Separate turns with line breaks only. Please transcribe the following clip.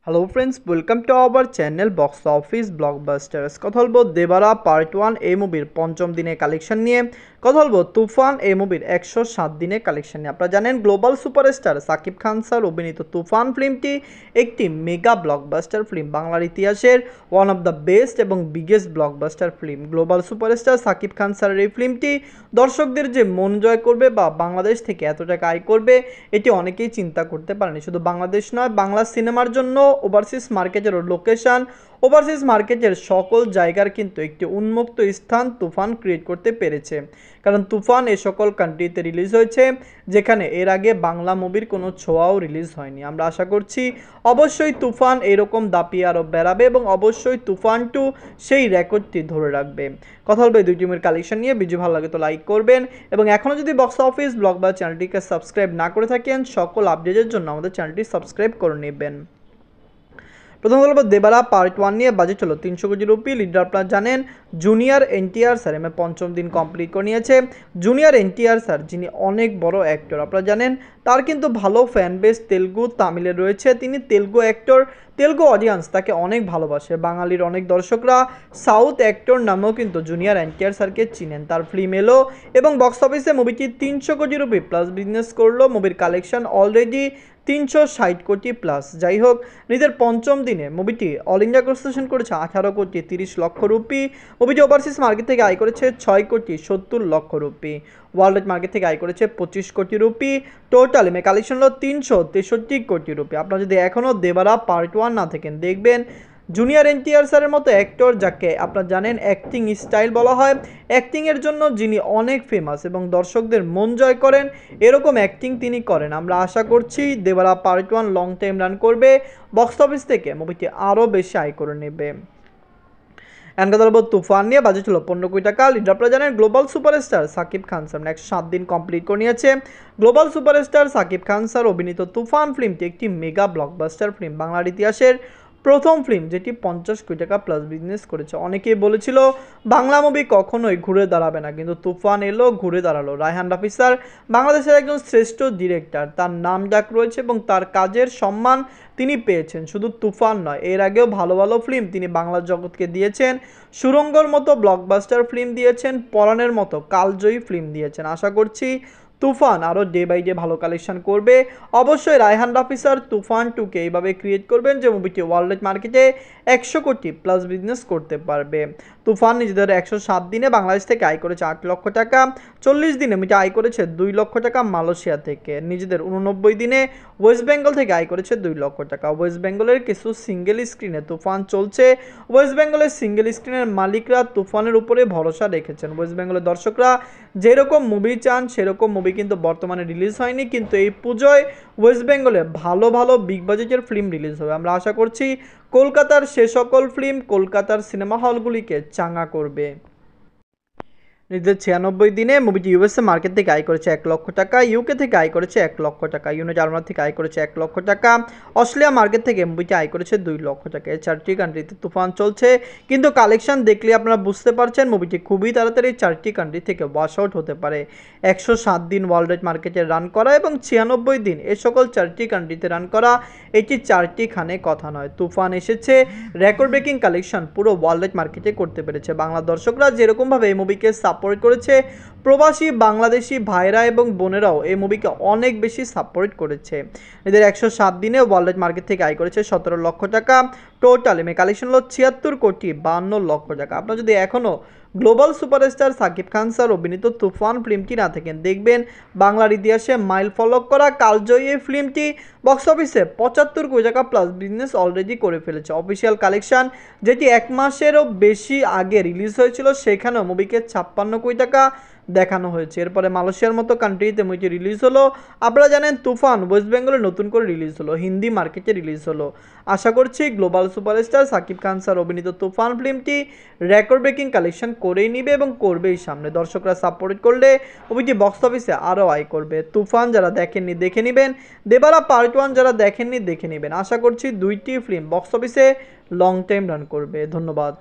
Hello friends, welcome to our channel box office blockbusters. কথা বলবো দেবারা part 1 এই মুভির পঞ্চম দিনের কালেকশন নিয়ে। কথা বলবো তুফান এই মুভির 107 দিনের কালেকশন নিয়ে। আপনারা জানেন global superstar Shakib Khan sir অভিনীত তুফান ফিল্মটি একটি মেগা ব্লকবাস্টার ফিল্ম, বাংলার ইতিহাসের ওয়ান অফ দ্য বেস্ট এবং biggest blockbuster film. Global superstar Shakib Khan স্যারের এই ফিল্মটি দর্শকদের যে মন জয় করবে বা বাংলাদেশ থেকে এত টাকা আয় করবে, এটি অনেকেই চিন্তা করতে পারেনি। শুধু বাংলাদেশ নয়, বাংলা সিনেমার জন্য ওভারসিজ মার্কেটের লোকেশন, ওভারসিজ মার্কেটের সকল জায়গার কিন্তু একটি উন্মুক্ত স্থান তুফান ক্রিয়েট করতে পেরেছে। কারণ তুফান এ সকল কান্ট্রিতে রিলিজ হয়েছে যেখানে এর আগে বাংলা মুভির কোনো ছোঁয়াও রিলিজ হয়নি। আমরা আশা করছি অবশ্যই তুফান এরকম দাপিয়ে আরও বেড়াবে এবং অবশ্যই তুফান 2 সেই রেকর্ডটি ধরে রাখবে। কথা বলবে দুই টিমের কালেকশন নিয়ে। ভিডিও ভালো লাগে তো লাইক করবেন এবং এখনও যদি বক্স অফিস ব্লগ বা চ্যানেলটিকে সাবস্ক্রাইব না করে থাকেন, সকল আপডেটের জন্য আমাদের চ্যানেলটি সাবস্ক্রাইব করে নেবেন। প্রথম বলবো দেবারা পার্ট 1 নিয়ে। বাজেট হলো 300 কোটি রুপি। লিডার আপনারা জানেন জুনিয়র এনটিআর স্যার এম পঞ্চম দিন কমপ্লিট করে নিয়েছে। জুনিয়র এনটিআর স্যার যিনি অনেক বড় অ্যাক্টর, আপনারা জানেন তার কিন্তু ভালো ফ্যান বেস তেলুগু তামিলে রয়েছে। তিনি তেলুগু অ্যাক্টর, তেলুগু অডিয়েন্স তাকে অনেক ভালোবাসে। বাঙালির অনেক দর্শকরা সাউথ অ্যাক্টর নামেও কিন্তু জুনিয়র এনটিআর স্যারকে চিনেন। তার ফিল্ম এলো এবং বক্স অফিসে মুভিটি 300 কোটি রুপি প্লাস বিজনেস করলো। মুভির কালেকশন অলরেডি 360 কোটি প্লাস। যাই হোক, নিজের পঞ্চম দিনে মুভিটি অল ইন্ডিয়া গ্রোসেশন করেছে 18 কোটি 30 লক্ষ রুপি। মুভিটি ওভারসিজ মার্কেট থেকে আয় করেছে 6 কোটি 70 লক্ষ রুপি। ওয়ার্ল্ড মার্কেট থেকে আয় করেছে 25 কোটি রুপি। টোটাল এমএ কালেকশন হলো 363 কোটি রুপি। আপনারা যদি এখনও দেবারা পার্ট 1 না থাকেন, দেখবেন জুনিয়র এনটিআর স্যারের মতো অ্যাক্টর, যাকে আপনারা জানেন অ্যাক্টিং স্টাইল বলা হয়, অ্যাক্টিংয়ের জন্য যিনি অনেক ফেমাস এবং দর্শকদের মন জয় করেন, এরকম অ্যাক্টিং তিনি করেন। আমরা আশা করছি দেবারা পার্ট 1 লং টাইম রান করবে, বক্স অফিস থেকে মুভিটি আরও বেশি আয় করে নেবে। তুফান নিয়ে। বাজেট ছিল 15 কোটি টাকা। লিডার আপনারা জানেন global superstar Shakib Khan sir 107 দিন কমপ্লিট করে নিয়েছে। Global superstar Shakib Khan sir অভিনীত তুফান ফিল্মটি একটি মেগা ব্লকবাস্টার ফিল্ম, বাংলার ইতিহাসের প্রথম ফিল্ম যেটি 50 কোটি টাকা প্লাস বিজনেস করেছে। অনেকেই বলেছিল বাংলা মুভি কখনোই ঘুরে দাঁড়াবে না, কিন্তু তুফান এলো, ঘুরে দাঁড়ালো। রায়হান রাফি স্যার বাংলাদেশের একজন শ্রেষ্ঠ ডিরেক্টর, তার নাম ডাক রয়েছে এবং তার কাজের সম্মান তিনি পেয়েছেন। শুধু তুফান নয়, এর আগেও ভালো ভালো ফিল্ম তিনি বাংলা জগৎকে দিয়েছেন। সুরঙ্গর মতো ব্লকবাস্টার ফিল্ম দিয়েছেন, পরাণের মতো কালজয়ী ফিল্ম দিয়েছেন। আশা করছি তুফান আরও ডে বাই ডে ভালো কালেকশন করবে। অবশ্যই রায়হান রাফি স্যার তুফান 2কে এইভাবে ক্রিয়েট করবেন যে মুভিটি ওয়ার্ল্ড মার্কেটে 100 কোটি প্লাস বিজনেস করতে পারবে। তুফান নিজেদের 107 দিনে বাংলাদেশ থেকে আয় করেছে 8 লক্ষ টাকা। 40 দিনে মুভিটি আয় করেছে 2 লক্ষ টাকা মালয়েশিয়া থেকে। নিজেদের 89 দিনে ওয়েস্ট বেঙ্গল থেকে আয় করেছে 2 লক্ষ টাকা। ওয়েস্ট বেঙ্গলের কিছু সিঙ্গেল স্ক্রিনে তুফান চলছে। ওয়েস্ট বেঙ্গলের সিঙ্গেল স্ক্রিনের মালিকরা তুফানের উপরে ভরসা রেখেছেন। ওয়েস্ট বেঙ্গলের দর্শকরা যেরকম মুভি চান সেরকম মুভি কিন্তু বর্তমানে রিলিজ হয়নি, কিন্তু এই পুজোয় ওয়েস্ট বেঙ্গলে ভালো ভালো বিগ বাজেটের ফিল্ম রিলিজ হবে। আমরা আশা করছি কলকাতার সে সকল ফিল্ম কলকাতার সিনেমা হলগুলিকে চাঙ্গা করবে। নিজের 96 দিনে মুভিটি ইউএসএ মার্কেট থেকে আয় করেছে 1 লক্ষ টাকা, ইউকে থেকে আয় করেছে 1 লক্ষ টাকা, জার্মানি থেকে আয় করেছে 1 লক্ষ টাকা, অস্ট্রেলিয়া মার্কেট থেকে মুভিটি আয় করেছে 2 লক্ষ টাকা। এই 4টি কান্ট্রিতে তুফান চলছে, কিন্তু কালেকশন দেখলে আপনারা বুঝতে পারছেন মুভিটি খুবই তাড়াতাড়ি 4টি কান্ট্রি থেকে ওয়াশ আউট হতে পারে। 107 দিন ওয়ার্ল্ড ওয়াইড মার্কেটে রান করা এবং 96 দিন এ সকল 4টি কান্ট্রিতে রান করা, এটি 4টি খানে কথা নয়। তুফান এসেছে রেকর্ড ব্রেকিং কালেকশন পুরো ওয়ার্ল্ড ওয়াইড মার্কেটে করতে পেরেছে। বাংলা দর্শকরা যেরকমভাবে এই মুভিকে সাপোর্ট করেছে, প্রবাসী বাংলাদেশি ভাইরা এবং বোনেরাও এই মুভিকে অনেক বেশি সাপোর্ট করেছে। এদের 107 দিনে ওয়ার্ল্ড মার্কেট থেকে আয় করেছে 17 লক্ষ টাকা। টোটাল এমএ কালেকশন হলো 76 কোটি 52 লক্ষ টাকা। আপনারা যদি এখনও global superstar Shakib Khan sir অভিনীত তুফান ফিল্মটি না থাকেন, দেখবেন বাংলার ইতিহাসে মাইল ফলক করা কালজয়ী এই ফিল্মটি বক্স অফিসে 75 কোটি টাকা প্লাস বিজনেস অলরেডি করে ফেলেছে। অফিসিয়াল কালেকশন যেটি 1 মাসেরও বেশি আগে রিলিজ হয়েছিল, সেখানেও মুভিকে 56 কোটি টাকা দেখানো হয়েছে। এরপরে মালয়েশিয়ার মতো কান্ট্রিতে মুভিটি রিলিজ হলো। আপনারা জানেন তুফান ওয়েস্ট বেঙ্গলে নতুন করে রিলিজ হলো, হিন্দি মার্কেটে রিলিজ হলো। আশা করছি global superstar Shakib Khan sir অভিনীত তুফান ফিল্মটি রেকর্ড ব্রেকিং কালেকশন করেই নিবে এবং করবেই সামনে। দর্শকরা সাপোর্ট করলে মুভিটি বক্স অফিসে আরও আয় করবে। তুফান যারা দেখেননি দেখে নেবেন, দেবারা পার্ট 1 যারা দেখেননি দেখে নেবেন। আশা করছি দুইটি ফিল্ম বক্স অফিসে লং টাইম রান করবে। ধন্যবাদ।